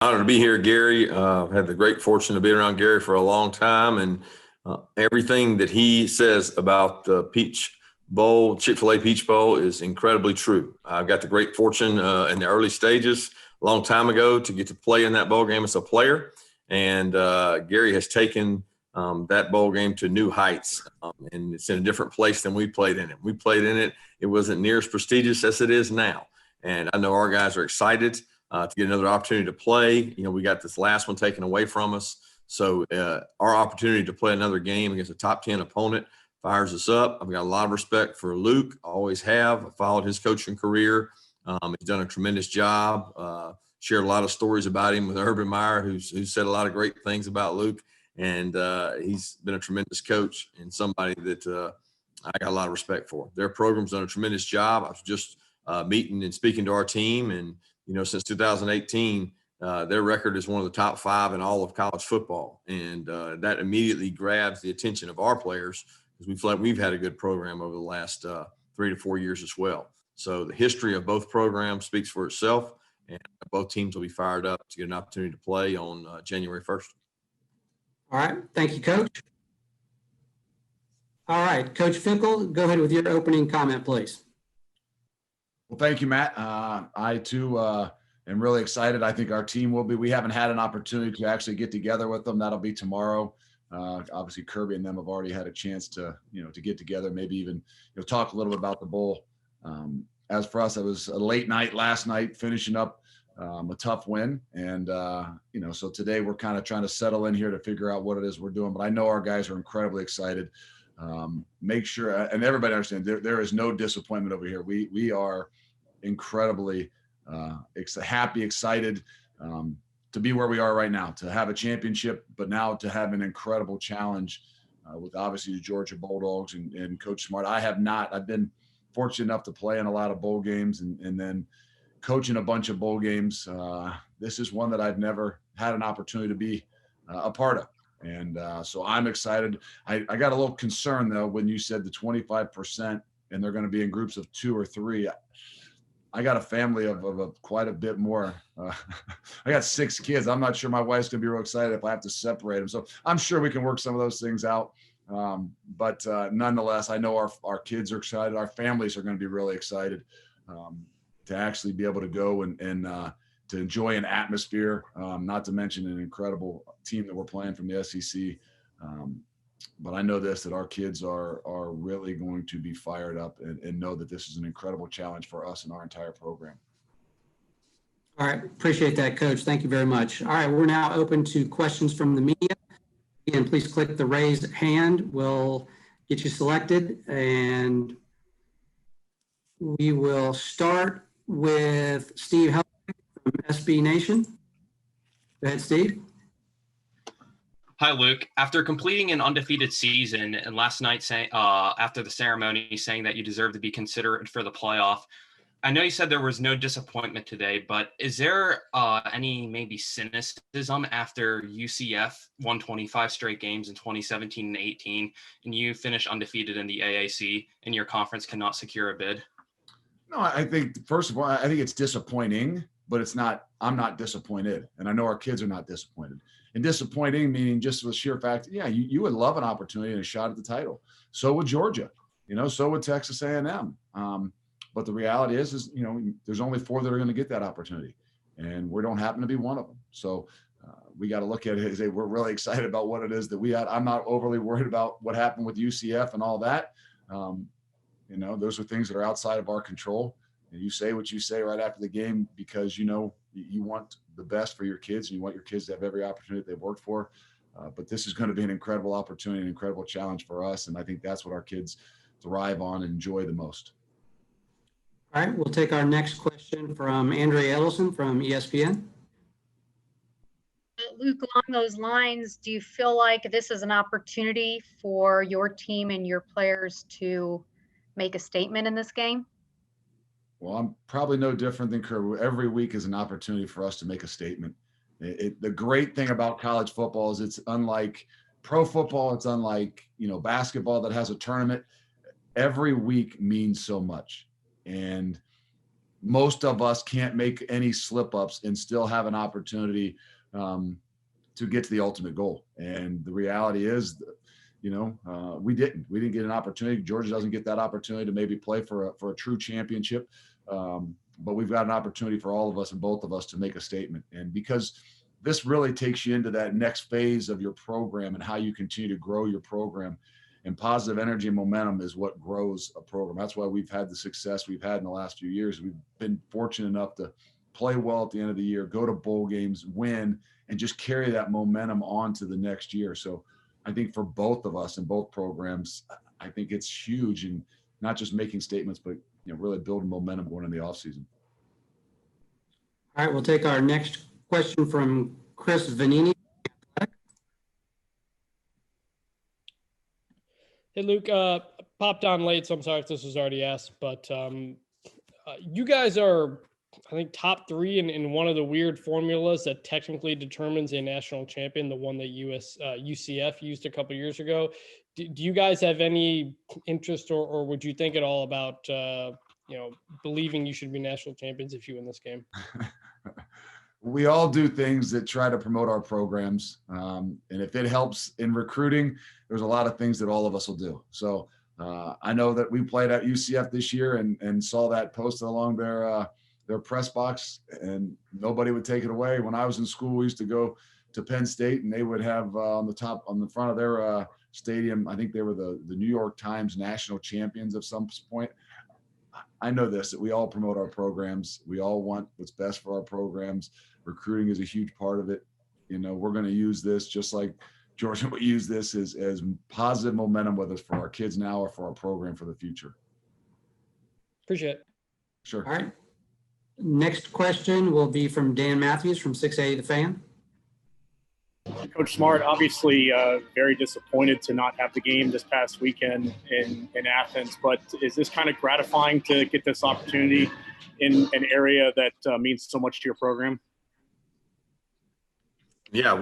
Honored to be here, Gary. I've had the great fortune to be around Gary for a long time, and everything that he says about the Peach Bowl, Chick-fil-A Peach Bowl, is incredibly true. I've got the great fortune in the early stages, a long time ago, to get to play in that bowl game as a player, and Gary has taken that bowl game to new heights, and it's in a different place than we played in it. We played in it; it wasn't near as prestigious as it is now, and I know our guys are excited to get another opportunity to play. We got this last one taken away from us. So our opportunity to play another game against a top 10 opponent fires us up. I've got a lot of respect for Luke. I always have. I followed his coaching career. He's done a tremendous job. Shared a lot of stories about him with Urban Meyer, who's said a lot of great things about Luke. And he's been a tremendous coach and somebody that I got a lot of respect for. Their program's done a tremendous job. I was just meeting and speaking to our team, and since 2018, their record is one of the top 5 in all of college football. And that immediately grabs the attention of our players because we feel like we've had a good program over the last 3 to 4 years as well. So the history of both programs speaks for itself, and both teams will be fired up to get an opportunity to play on January 1st. All right. Thank you, Coach. All right. Coach Fickell, go ahead with your opening comment, please. Well, thank you, Matt. I, too, am really excited. I think our team will be. We haven't had an opportunity to actually get together with them. That'll be tomorrow. Obviously, Kirby and them have already had a chance to get together, maybe even talk a little bit about the bowl. As for us, it was a late night last night, finishing up a tough win. And, so today we're kind of trying to settle in here to figure out what it is we're doing. But I know our guys are incredibly excited. Make sure, and everybody understands, there is no disappointment over here. We are incredibly happy, excited to be where we are right now, to have a championship, but now to have an incredible challenge with obviously the Georgia Bulldogs and Coach Smart. I've been fortunate enough to play in a lot of bowl games and then coaching a bunch of bowl games. This is one that I've never had an opportunity to be a part of. And so I'm excited. I got a little concerned, though, when you said the 25% and they're going to be in groups of 2 or 3. I got a family of quite a bit more. I got 6 kids. I'm not sure my wife's going to be real excited if I have to separate them. So I'm sure we can work some of those things out. But nonetheless, I know our kids are excited. Our families are going to be really excited to actually be able to go and to enjoy an atmosphere, not to mention an incredible team that we're playing from the SEC. But I know that our kids are really going to be fired up and know that this is an incredible challenge for us and our entire program. All right. Appreciate that, Coach. Thank you very much. All right. We're now open to questions from the media. Again, please click the raise hand. We'll get you selected. And we will start with Steve Help from SB Nation. Go ahead, Steve. Hi, Luke. After completing an undefeated season and last night after the ceremony saying that you deserve to be considered for the playoff, I know you said there was no disappointment today, but is there any maybe cynicism after UCF won 25 straight games in 2017 and 18 and you finished undefeated in the AAC and your conference cannot secure a bid? No, I think, first of all, I think it's disappointing, but I'm not disappointed. And I know our kids are not disappointed. And disappointing meaning just the sheer fact, yeah, you would love an opportunity and a shot at the title. So would Georgia, so would Texas A&M. But the reality is, there's only 4 that are going to get that opportunity. And we don't happen to be one of them. So we got to look at it and say, we're really excited about what it is that we had. I'm not overly worried about what happened with UCF and all that. Those are things that are outside of our control. And you say what you say right after the game because you want the best for your kids and you want your kids to have every opportunity they've worked for. But this is going to be an incredible opportunity, an incredible challenge for us. And I think that's what our kids thrive on and enjoy the most. All right, we'll take our next question from Andrea Adelson from ESPN. Luke, along those lines, do you feel like this is an opportunity for your team and your players to make a statement in this game? Well, I'm probably no different than Kirby. Every week is an opportunity for us to make a statement. The great thing about college football is it's unlike pro football. It's unlike, basketball that has a tournament. Every week means so much. And most of us can't make any slip ups and still have an opportunity to get to the ultimate goal. And the reality is, we didn't get an opportunity. Georgia doesn't get that opportunity to maybe play for a true championship. But we've got an opportunity for all of us and both of us to make a statement. And because this really takes you into that next phase of your program and how you continue to grow your program, and positive energy and momentum is what grows a program. That's why we've had the success we've had in the last few years. We've been fortunate enough to play well at the end of the year, go to bowl games, win, and just carry that momentum on to the next year. So I think for both of us in both programs, I think it's huge, and not just making statements, but really building momentum going in the offseason. All right, we'll take our next question from Chris Vannini. Hey, Luke, popped on late, so I'm sorry if this was already asked, but you guys are, I think, top 3 in one of the weird formulas that technically determines a national champion, the one that UCF used a couple years ago. Do you guys have any interest or would you think at all about, believing you should be national champions if you win this game? We all do things that try to promote our programs. And if it helps in recruiting, there's a lot of things that all of us will do. So I know that we played at UCF this year and saw that posted along their press box, and nobody would take it away. When I was in school, we used to go to Penn State, and they would have on the front of their stadium, I think they were the New York Times national champions of some point. I know this, that we all promote our programs. We all want what's best for our programs. Recruiting is a huge part of it. We're going to use this just like Georgia will use this as positive momentum, whether it's for our kids now or for our program for the future. Appreciate it. Sure. All right. Next question will be from Dan Mathews from 680 The Fan. Coach Smart, obviously very disappointed to not have the game this past weekend in Athens, but is this kind of gratifying to get this opportunity in an area that means so much to your program? Yeah,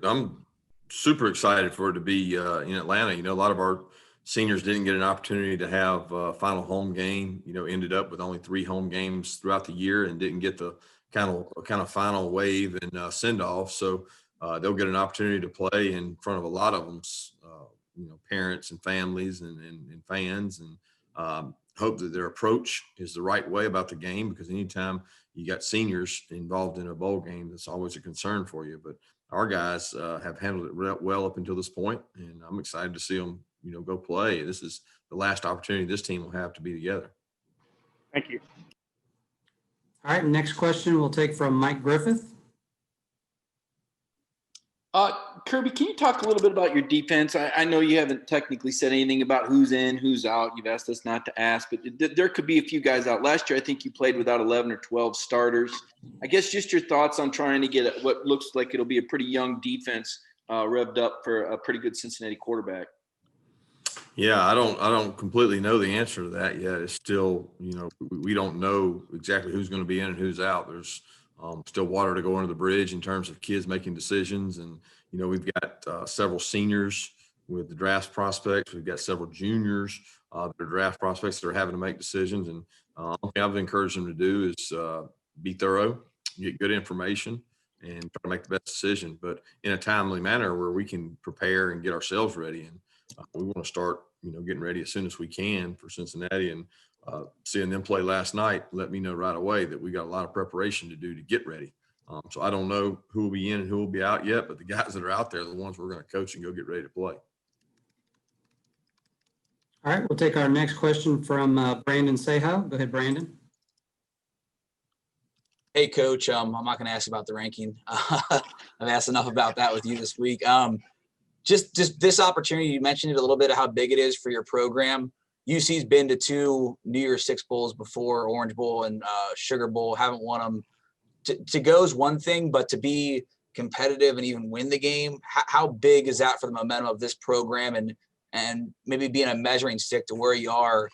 I'm super excited for it to be in Atlanta. A lot of our seniors didn't get an opportunity to have a final home game, ended up with only 3 home games throughout the year and didn't get the kind of final wave and send off. So they'll get an opportunity to play in front of a lot of them's, parents and families and fans, and hope that their approach is the right way about the game, because anytime you got seniors involved in a bowl game, that's always a concern for you. But our guys have handled it well up until this point, and I'm excited to see them, go play. This is the last opportunity this team will have to be together. Thank you. All right, next question we'll take from Mike Griffith. Kirby, can you talk a little bit about your defense? I know you haven't technically said anything about who's in, who's out. You've asked us not to ask, but there could be a few guys out. Last year, I think you played without 11 or 12 starters. I guess just your thoughts on trying to get what looks like it'll be a pretty young defense revved up for a pretty good Cincinnati quarterback. Yeah, I don't completely know the answer to that yet. It's still, we don't know exactly who's going to be in and who's out. There's still water to go under the bridge in terms of kids making decisions. And, we've got several seniors with the draft prospects. We've got several juniors that are draft prospects that are having to make decisions. And one thing I've encouraged them to do is be thorough, get good information, and try to make the best decision, but in a timely manner where we can prepare and get ourselves ready. And we want to start, getting ready as soon as we can for Cincinnati. And seeing them play last night let me know right away that we got a lot of preparation to do to get ready. So I don't know who will be in and who will be out yet, but the guys that are out there are the ones we're going to coach and go get ready to play. All right, we'll take our next question from Brandon Sehow. Go ahead, Brandon. Hey, Coach. I'm not going to ask about the ranking. I've asked enough about that with you this week. Just this opportunity, you mentioned it a little bit, how big it is for your program. UC's been to 2 New Year's Six Bowls before, Orange Bowl and Sugar Bowl, haven't won them. To go is one thing, but to be competitive and even win the game, how big is that for the momentum of this program and maybe being a measuring stick to where you are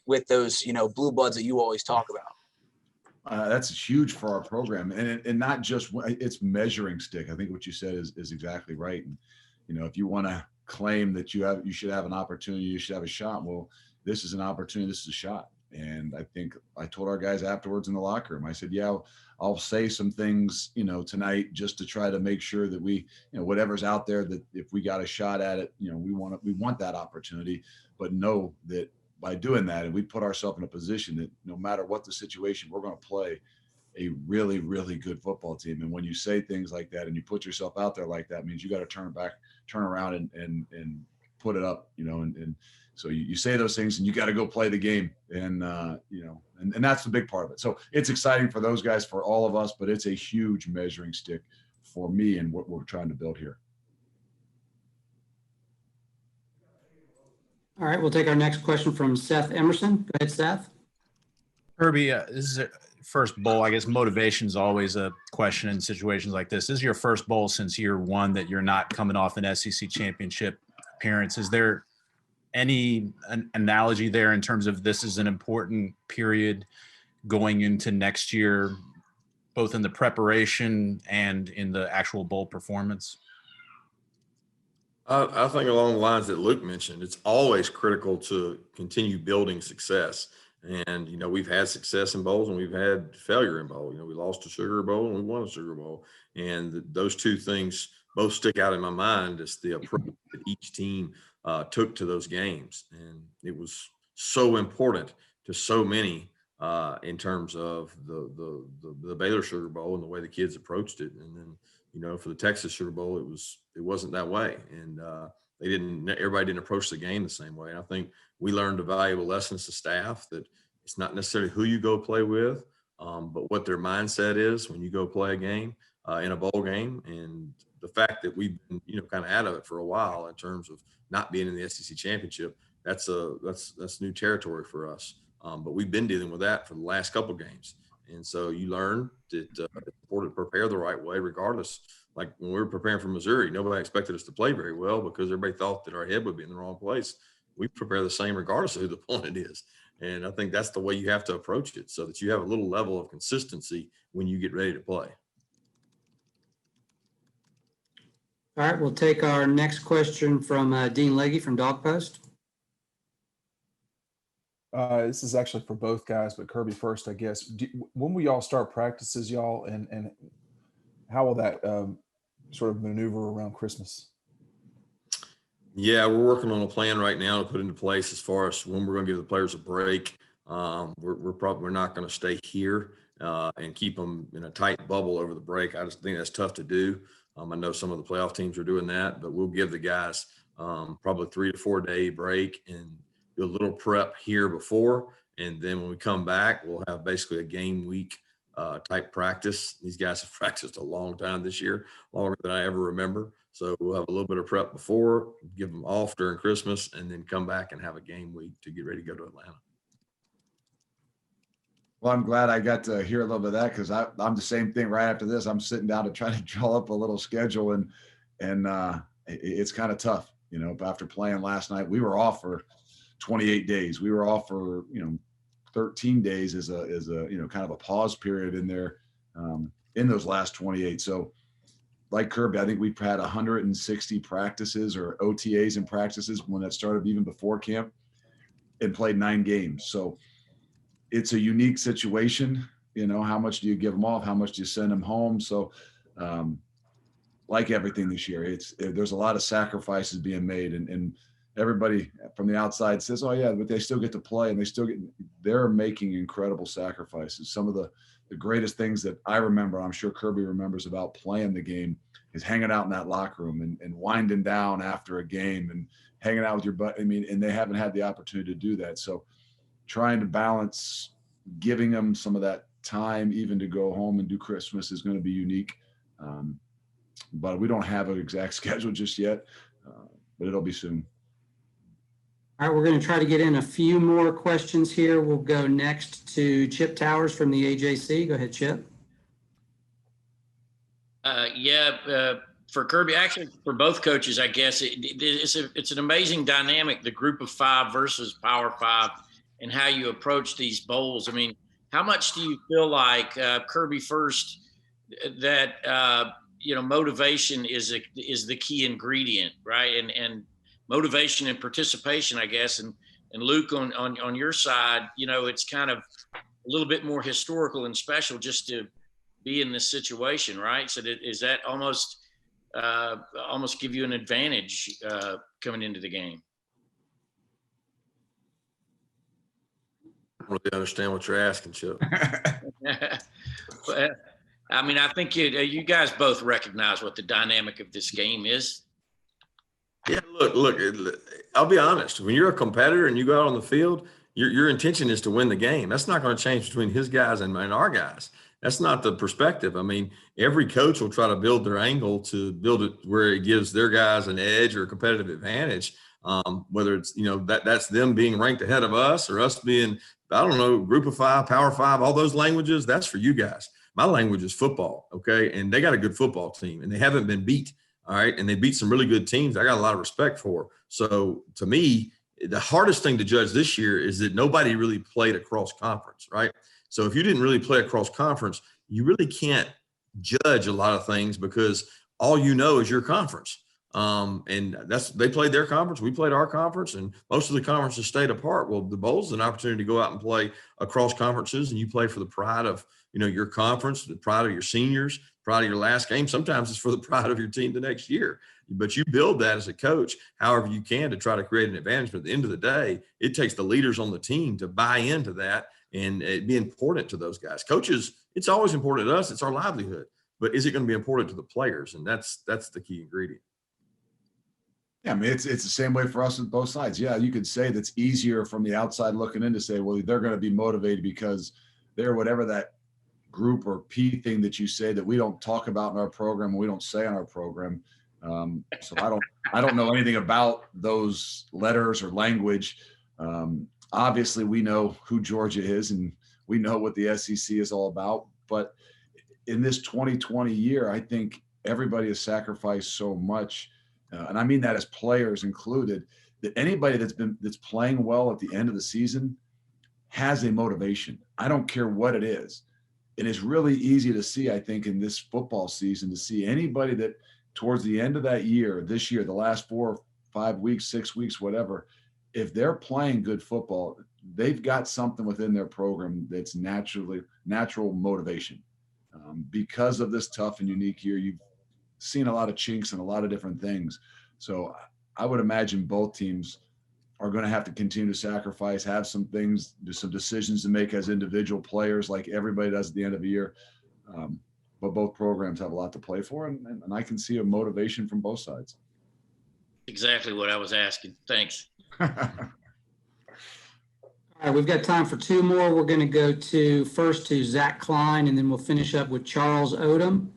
with those, blue bloods that you always talk about? That's huge for our program, and not just it's measuring stick. I think what you said is exactly right. And if you want to claim that you should have an opportunity, you should have a shot. Well, this is an opportunity. This is a shot, And I think I told our guys afterwards in the locker room, I said, yeah, I'll say some things, tonight just to try to make sure that we, whatever's out there, that if we got a shot at it, we want that opportunity, but know that by doing that, and we put ourselves in a position that no matter what the situation, we're going to play a really, really good football team. And when you say things like that and you put yourself out there like that, means you got to turn around and put it up, and so you say those things and you got to go play the game. And, and that's the big part of it. So it's exciting for those guys, for all of us, but it's a huge measuring stick for me and what we're trying to build here. All right, we'll take our next question from Seth Emerson. Go ahead, Seth. Kirby, this is a first bowl. I guess motivation is always a question in situations like this. This is your first bowl since year one that you're not coming off an SEC championship appearance. Is there any analogy there in terms of this is an important period going into next year, both in the preparation and in the actual bowl performance? I think along the lines that Luke mentioned, it's always critical to continue building success. And, we've had success in bowls and we've had failure in bowl. We lost a Sugar Bowl and we won a Sugar Bowl. And those two things both stick out in my mind as the approach that each team took to those games. And it was so important to so many in terms of the Baylor Sugar Bowl and the way the kids approached it. And then, for the Texas Sugar Bowl, it wasn't that way. And everybody didn't approach the game the same way. And I think we learned a valuable lesson as a staff that it's not necessarily who you go play with, but what their mindset is when you go play a game in a bowl game. And the fact that we've been, kind of out of it for a while in terms of not being in the SEC championship, that's new territory for us. But we've been dealing with that for the last couple of games. And so you learn that it's important to prepare the right way, regardless. Like when we were preparing for Missouri, nobody expected us to play very well because everybody thought that our head would be in the wrong place. We prepare the same regardless of who the opponent is. And I think that's the way you have to approach it so that you have a little level of consistency when you get ready to play. All right, we'll take our next question from Dean Legge from Dog Post. This is actually for both guys, but Kirby first, I guess. When will y'all start practices, y'all, and how will that sort of maneuver around Christmas? Yeah, we're working on a plan right now to put into place as far as when we're going to give the players a break. We're not going to stay here and keep them in a tight bubble over the break. I just think that's tough to do. I know some of the playoff teams are doing that, but we'll give the guys probably 3 to 4 day break and do a little prep here before. And then when we come back, we'll have basically a game week type practice. These guys have practiced a long time this year, longer than I ever remember. So we'll have a little bit of prep before, give them off during Christmas, and then come back and have a game week to get ready to go to Atlanta. Well, I'm glad I got to hear a little bit of that because I'm the same thing right after this. I'm sitting down to try to draw up a little schedule, and it's kind of tough, after playing last night. We were off for 28 days. We were off for, 13 days as a kind of a pause period in there in those last 28. So like Kirby, I think we've had 160 practices or OTAs and practices when that started even before camp and played 9 games. So it's a unique situation. How much do you give them off? How much do you send them home? So like everything this year, there's a lot of sacrifices being made, and everybody from the outside says, oh yeah, but they still get to play and they're making incredible sacrifices. Some of the greatest things that I remember, I'm sure Kirby remembers about playing the game, is hanging out in that locker room and winding down after a game and hanging out with your butt. And they haven't had the opportunity to do that. So trying to balance giving them some of that time, even to go home and do Christmas, is going to be unique. But we don't have an exact schedule just yet, but it'll be soon. All right, we're going to try to get in a few more questions here. We'll go next to Chip Towers from the AJC. Go ahead, Chip. For Kirby, actually for both coaches, I guess it's an amazing dynamic, the group of 5 versus Power 5, and how you approach these bowls. How much do you feel like, Kirby first, that motivation is the key ingredient, right? And motivation and participation, I guess, and And Luke, on your side, you know, it's kind of a little bit more historical and special just to be in this situation, right? So is that almost give you an advantage coming into the game? I don't really understand what you're asking, Chip. But, I mean, I think you guys both recognize what the dynamic of this game is. Yeah, look, I'll be honest. When you're a competitor and you go out on the field, your intention is to win the game. That's not going to change between his guys and our guys. That's not the perspective. I mean, every coach will try to build their angle to build it where it gives their guys an edge or a competitive advantage. Whether it's, you know, that's them being ranked ahead of us or us being, I don't know, group of five, power five, all those languages, that's for you guys. My language is football, okay? And they got a good football team, and they haven't been beat, all right? And they beat some really good teams I got a lot of respect for. So to me, the hardest thing to judge this year is that nobody really played across conference, right? So if you didn't really play across conference, you really can't judge a lot of things because all you know is your conference. And they played their conference, we played our conference, and most of the conferences stayed apart. Well, the bowl's an opportunity to go out and play across conferences, and you play for the pride of, you know, your conference, the pride of your seniors, pride of your last game. Sometimes it's for the pride of your team the next year. But you build that as a coach however you can to try to create an advantage. But at the end of the day, it takes the leaders on the team to buy into that and it be important to those guys. Coaches, it's always important to us. It's our livelihood. But is it going to be important to the players? And that's the key ingredient. Yeah, I mean, it's the same way for us on both sides. Yeah, you could say that's easier from the outside looking in to say, well, they're going to be motivated because they're whatever that group or P thing that you say that we don't talk about in our program and we don't say on our program. So I don't know anything about those letters or language. Obviously, we know who Georgia is and we know what the SEC is all about. But in this 2020 year, I think everybody has sacrificed so much. And I mean that as players included, that anybody that's playing well at the end of the season has a motivation. I don't care what it is. And it's really easy to see, I think, in this football season, to see anybody that towards the end of that year, this year, the last 4 or 5 weeks, 6 weeks, whatever, if they're playing good football, they've got something within their program that's natural motivation. Because of this tough and unique year, you've seen a lot of chinks and a lot of different things. So I would imagine both teams are going to have to continue to sacrifice, have some things, some decisions to make as individual players, like everybody does at the end of the year. But both programs have a lot to play for, and I can see a motivation from both sides. Exactly what I was asking. Thanks. All right, we've got time for 2 more. We're going to go first to Zach Klein, and then we'll finish up with Charles Odom.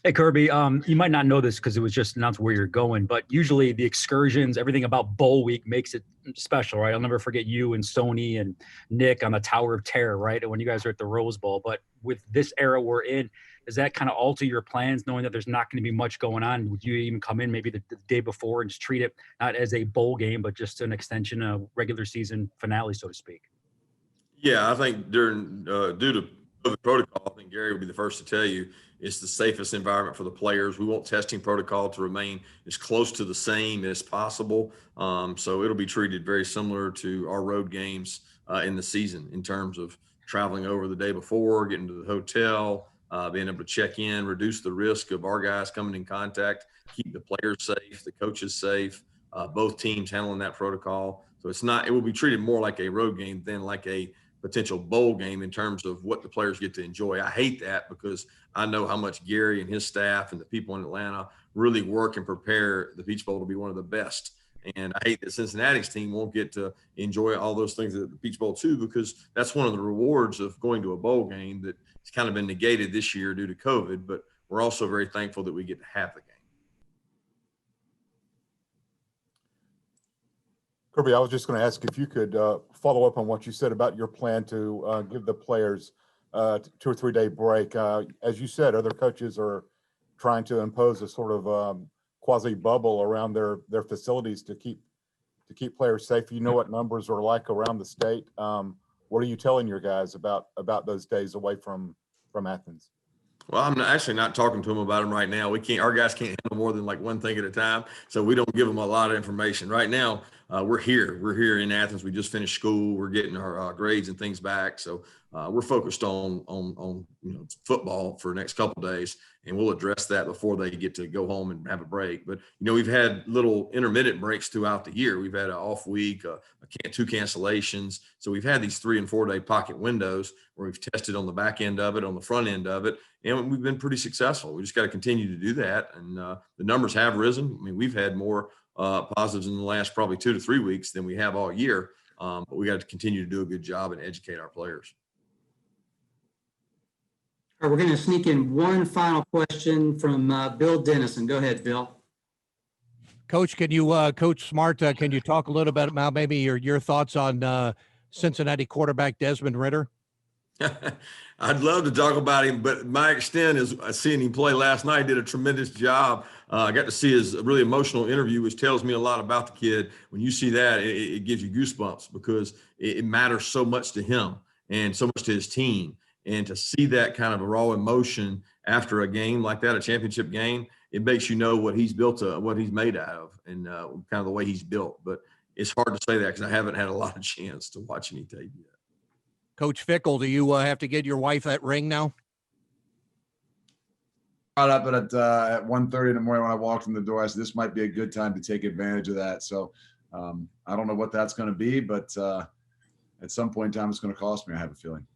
Hey, Kirby, you might not know this because it was just announced where you're going, but usually the excursions, everything about Bowl Week makes it special, right? I'll never forget you and Stoney and Nick on the Tower of Terror, right? When you guys are at the Rose Bowl. But with this era we're in, does that kind of alter your plans, knowing that there's not going to be much going on? Would you even come in maybe the day before and just treat it not as a bowl game, but just an extension of regular season finale, so to speak? Yeah, I think during due to COVID protocol, I think Gary would be the first to tell you it's the safest environment for the players. We want testing protocol to remain as close to the same as possible. So it'll be treated very similar to our road games in the season in terms of traveling over the day before, getting to the hotel, being able to check in, reduce the risk of our guys coming in contact, keep the players safe, the coaches safe, both teams handling that protocol. So it will be treated more like a road game than like a potential bowl game in terms of what the players get to enjoy. I hate that because I know how much Gary and his staff and the people in Atlanta really work and prepare the Peach Bowl to be one of the best. And I hate that Cincinnati's team won't get to enjoy all those things at the Peach Bowl too, because that's one of the rewards of going to a bowl game that has kind of been negated this year due to COVID, but we're also very thankful that we get to have the game. Kirby, I was just going to ask if you could follow up on what you said about your plan to give the players 2 or 3 day break. As you said, other coaches are trying to impose a sort of quasi bubble around their facilities to keep players safe. You know what numbers are like around the state. What are you telling your guys about those days away from Athens? Well, I'm actually not talking to them about them right now. Our guys can't handle more than like one thing at a time. So we don't give them a lot of information right now. We're here in Athens. We just finished school. We're getting our grades and things back. So we're focused on football for the next couple of days, and we'll address that before they get to go home and have a break. But we've had little intermittent breaks throughout the year. We've had an off week, two cancellations. So we've had these 3 and 4 day pocket windows where we've tested on the back end of it, on the front end of it, and we've been pretty successful. We just got to continue to do that, and the numbers have risen. I mean, we've had more positives in the last probably 2 to 3 weeks than we have all year, but we got to continue to do a good job and educate our players. All right, we're going to sneak in one final question from Bill Dennison. Go ahead, Bill. Coach, can you, Coach Smart, can you talk a little bit about maybe your thoughts on Cincinnati quarterback Desmond Ridder? I'd love to talk about him, but my extent is seeing him play last night. He did a tremendous job. I got to see his really emotional interview, which tells me a lot about the kid. When you see that, it gives you goosebumps because it matters so much to him and so much to his team. And to see that kind of a raw emotion after a game like that, a championship game, it makes you know what he's built, what he's made out of, and kind of the way he's built. But it's hard to say that because I haven't had a lot of chance to watch any tape yet. Coach Fickell, do you have to get your wife that ring now? Brought up at 1:30 in the morning when I walked in the door. I said, this might be a good time to take advantage of that. So I don't know what that's going to be, but at some point in time, it's going to cost me, I have a feeling.